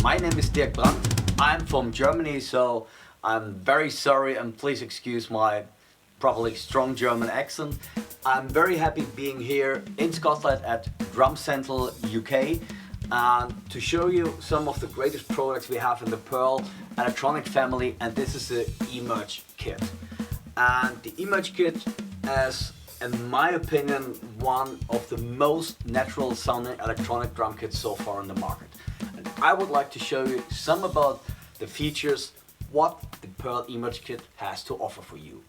My name is Dirk Brand. I'm from Germany, so I'm very sorry and please excuse my probably strong German accent. I'm very happy being here in Scotland at Drum Central UK and to show you some of the greatest products we have in the Pearl electronic family, and this is the eMerge kit. And the eMerge kit is, in my opinion, one of the most natural sounding electronic drum kits so far on the market. And I would like to show you some about the features, what the Pearl eMerge kit has to offer for you.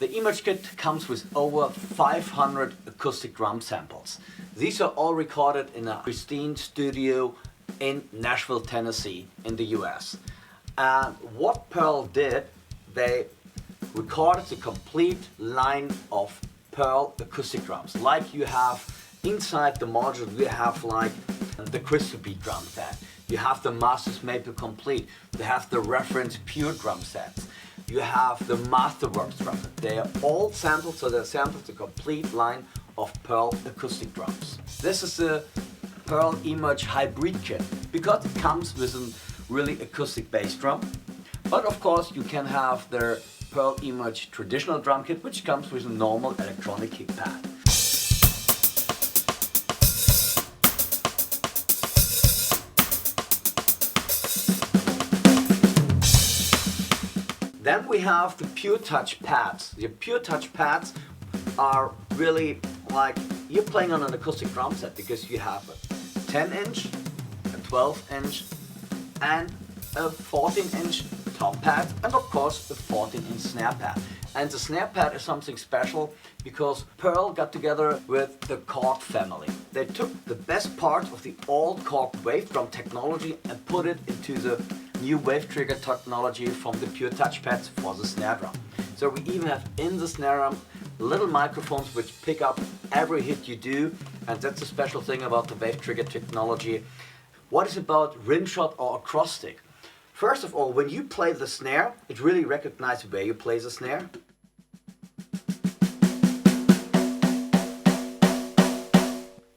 The eMerge kit comes with over 500 acoustic drum samples. These are all recorded in a pristine studio in Nashville, Tennessee in the US. And what Pearl did, they recorded the complete line of Pearl acoustic drums. Like you have inside the module, you have like the Crystal Beat drum set. You have the Masters Maple Complete. You have the Reference Pure drum sets. You have the Masterworks drum set. They are all sampled, so they sampled the complete line of Pearl acoustic drums. This is the Pearl eMerge Hybrid kit because it comes with a really acoustic bass drum. But of course you can have the Pearl eMerge traditional drum kit, which comes with a normal electronic kick pad. Then we have the Pure Touch pads. The Pure Touch pads are really like you're playing on an acoustic drum set because you have a 10-inch, a 12-inch and a 14-inch tom pad and of course a 14-inch snare pad. And the snare pad is something special because Pearl got together with the Korg family. They took the best part of the old Korg wave drum technology and put it into the new wave trigger technology from the Pure Touch pads for the snare drum. So we even have in the snare drum little microphones which pick up every hit you do, and that's a special thing about the wave trigger technology. What is about rim shot or acoustic? First of all, when you play the snare, it really recognizes where you play the snare.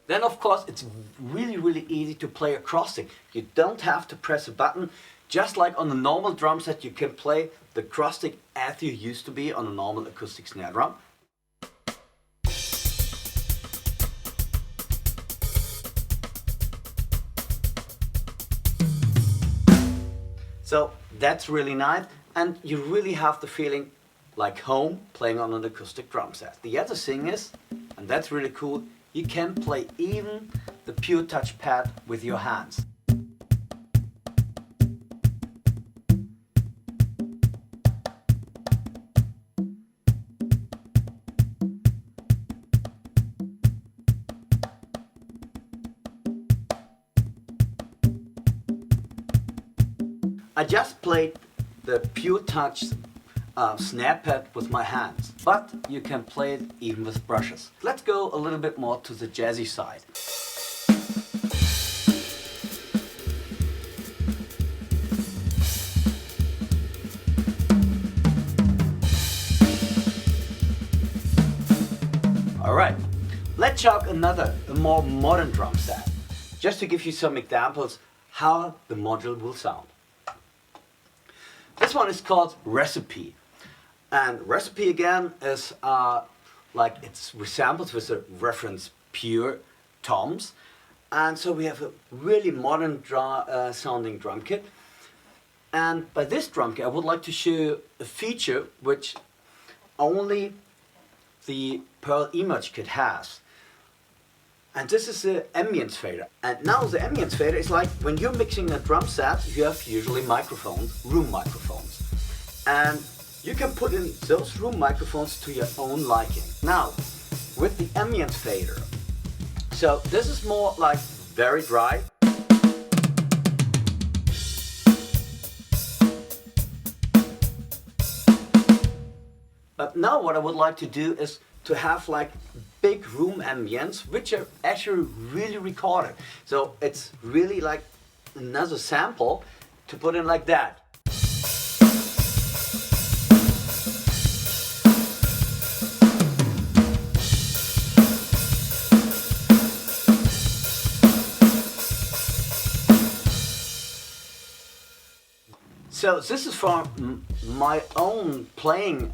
Then of course it's really easy to play acoustic. You don't have to press a button. Just like on a normal drum set, you can play the acoustic as you used to be on a normal acoustic snare drum. So that's really nice, and you really have the feeling like home playing on an acoustic drum set. The other thing is, and that's really cool, you can play even the Pure Touch pad with your hands. I just played the Pure Touch snare pad with my hands, but you can play it even with brushes. Let's go a little bit more to the jazzy side. Alright, let's check a more modern drum set, just to give you some examples how the module will sound. This one is called Recipe, and Recipe again is like it's resampled with a Reference Pure toms, and so we have a really modern sounding drum kit. And by this drum kit I would like to show you a feature which only the Pearl eMerge kit has. And this is the Ambience fader. And now the Ambience fader is like when you're mixing a drum set, you have usually microphones, room microphones. And you can put in those room microphones to your own liking. Now, with the Ambience fader, So this is more like very dry. But now what I would like to do is to have like big room ambience, which are actually really recorded. So it's really like another sample to put in like that. So this is for my own playing.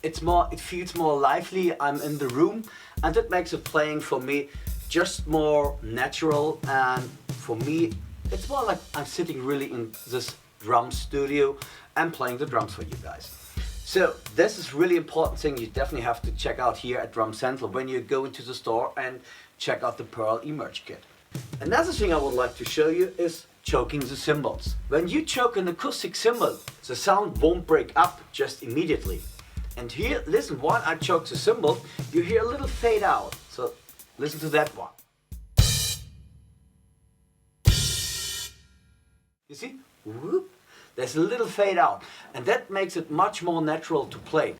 It feels more lively. I'm in the room, and that makes it playing for me just more natural. And for me, it's more like I'm sitting really in this drum studio and playing the drums for you guys. So this is really important thing you definitely have to check out here at Drum Central when you go into the store and check out the Pearl eMerge kit. Another thing I would like to show you is choking the cymbals. When you choke an acoustic cymbal, the sound won't break up just immediately. And here, listen, while I choke the cymbal, you hear a little fade out. So listen to that one. You see? Whoop. There's a little fade out. And that makes it much more natural to play.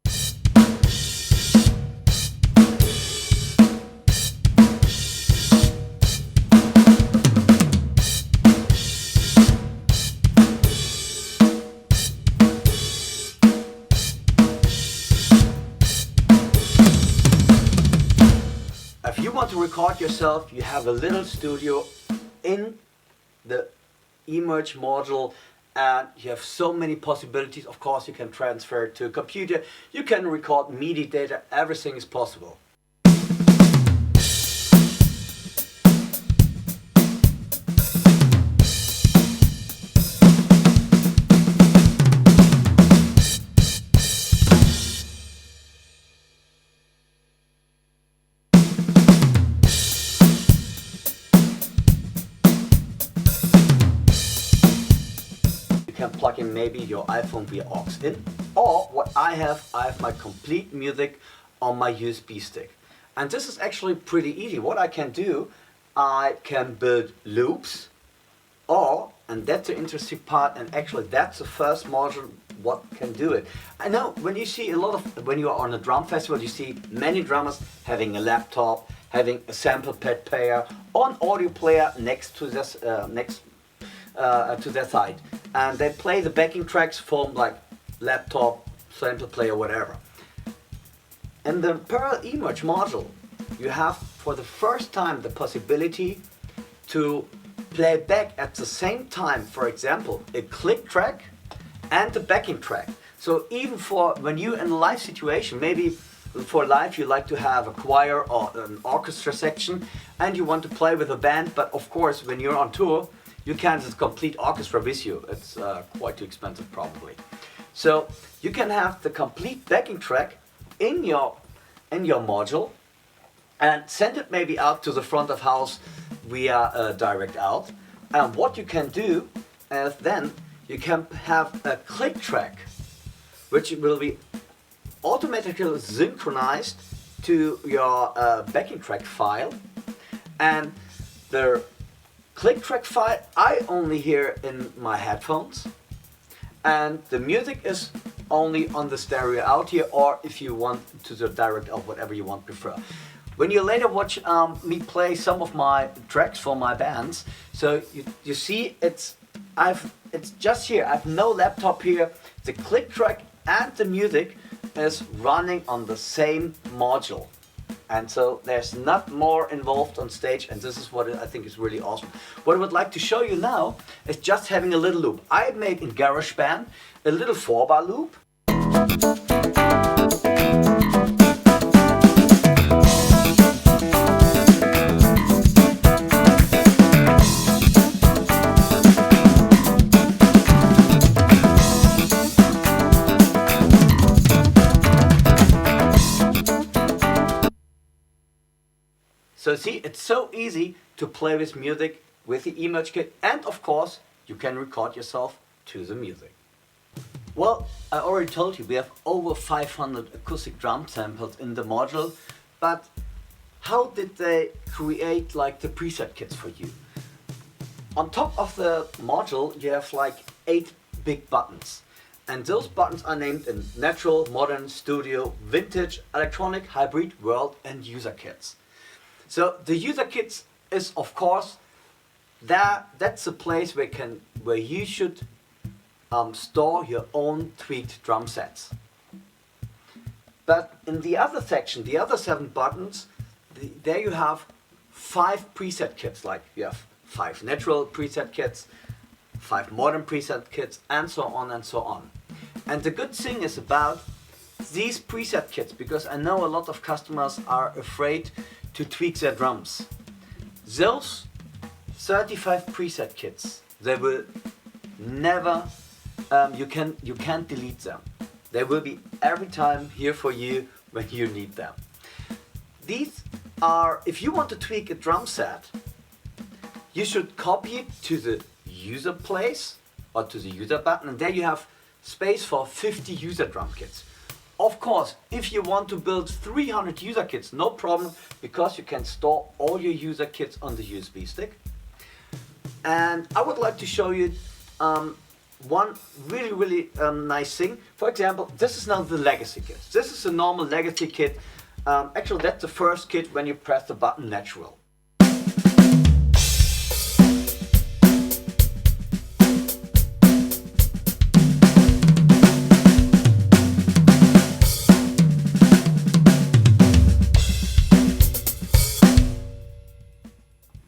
If you want to record yourself, you have a little studio in the eMerge module, and you have so many possibilities. Of course, you can transfer it to a computer, you can record MIDI data, everything is possible. You can plug in maybe your iPhone via aux in, or what I have my complete music on my USB stick. And this is actually pretty easy. What I can do, I can build loops, and that's the interesting part, and actually that's the first module what can do it. I know when you see when you are on a drum festival, you see many drummers having a laptop, having a sample pad player, or an audio player next to this, to their side. And they play the backing tracks from like laptop, sample player, whatever. In the Pearl eMerge module, you have for the first time the possibility to play back at the same time, for example, a click track and the backing track. So even for when you're in a live situation, maybe for live you like to have a choir or an orchestra section and you want to play with a band, but of course when you're on tour, you can't have a complete orchestra with you. It's quite too expensive probably. So you can have the complete backing track in your module and send it maybe out to the front of house via direct out. And what you can do is then you can have a click track which will be automatically synchronized to your backing track file, and the click track file I only hear in my headphones, and the music is only on the stereo out here, or if you want to the direct out, whatever you want prefer. When you later watch me play some of my tracks for my bands, so you see it's just here. I have no laptop here. The click track and the music is running on the same module. And so there's not more involved on stage, and this is what I think is really awesome. What I would like to show you now is just having a little loop. I made in GarageBand a little 4-bar loop. So see, it's so easy to play with music with the eMerge kit, and of course you can record yourself to the music. Well, I already told you we have over 500 acoustic drum samples in the module, but how did they create like the preset kits for you? On top of the module you have like 8 big buttons, and those buttons are named in natural, modern, studio, vintage, electronic, hybrid, world and user kits. So the user kits is of course that's a place where you should store your own tweaked drum sets. But in the other section, the other 7 buttons, there you have 5 preset kits, like you have 5 natural preset kits, 5 modern preset kits, and so on and so on. And the good thing is about these preset kits, because I know a lot of customers are afraid to tweak their drums. Those 35 preset kits, they will never, you can't delete them. They will be every time here for you when you need them. These are, if you want to tweak a drum set, you should copy it to the user place or to the user button, and there you have space for 50 user drum kits. Of course, if you want to build 300 user kits, no problem, because you can store all your user kits on the USB stick. And I would like to show you one really nice thing. For example, this is now the legacy kit. This is a normal legacy kit. Actually, that's the first kit when you press the button natural.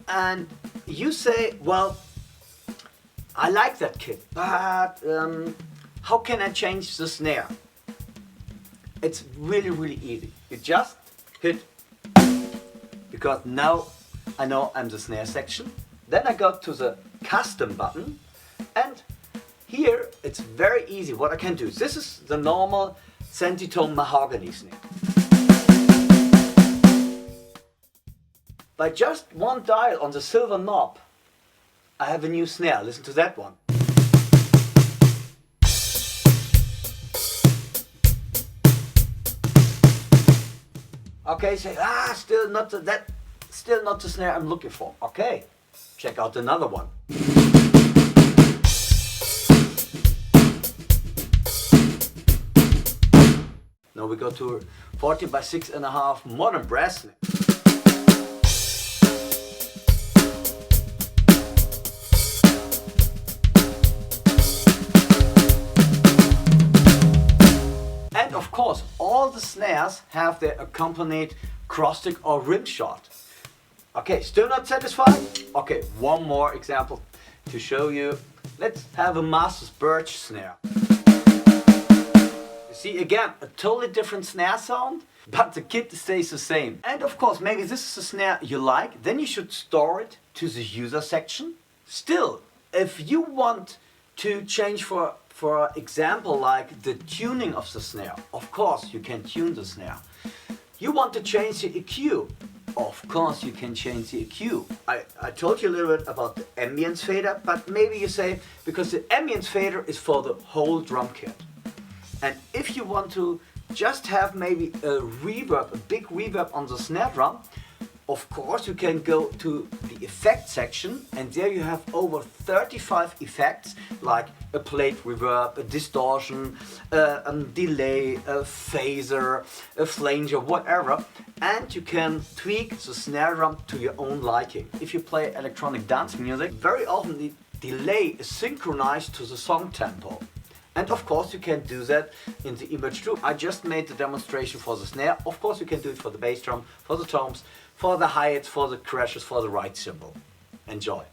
And you say, well, I like that kit, but how can I change the snare? It's really easy. You just hit, because now I know I'm the snare section. Then I go to the custom button, and here it's very easy. What I can do, this is the normal Centitone mahogany snare. By just one dial on the silver knob, I have a new snare. Listen to that one. Okay, say, still not the snare I'm looking for. Okay, check out another one. Now we go to 40 by 6.5 modern brass snare. And of course, all the snares have their accompanied cross-stick or rim shot. Okay, still not satisfied? Okay, one more example to show you. Let's have a Masters Birch snare. You see, again, a totally different snare sound, but the kit stays the same. And of course, maybe this is a snare you like, then you should store it to the user section. Still, if you want to change for example, like the tuning of the snare, of course you can tune the snare. You want to change the EQ, of course you can change the EQ. I told you a little bit about the ambience fader, but maybe you say, because the ambience fader is for the whole drum kit. And if you want to just have maybe a reverb, a big reverb on the snare drum, of course you can go to the effect section, and there you have over 35 effects, like a plate reverb, a distortion, a delay, a phaser, a flanger, whatever, and you can tweak the snare drum to your own liking. If you play electronic dance music, very often the delay is synchronized to the song tempo. And of course you can do that in the image too. I just made the demonstration for the snare. Of course you can do it for the bass drum, for the toms, for the hi-hats, for the crashes, for the ride cymbal. Enjoy.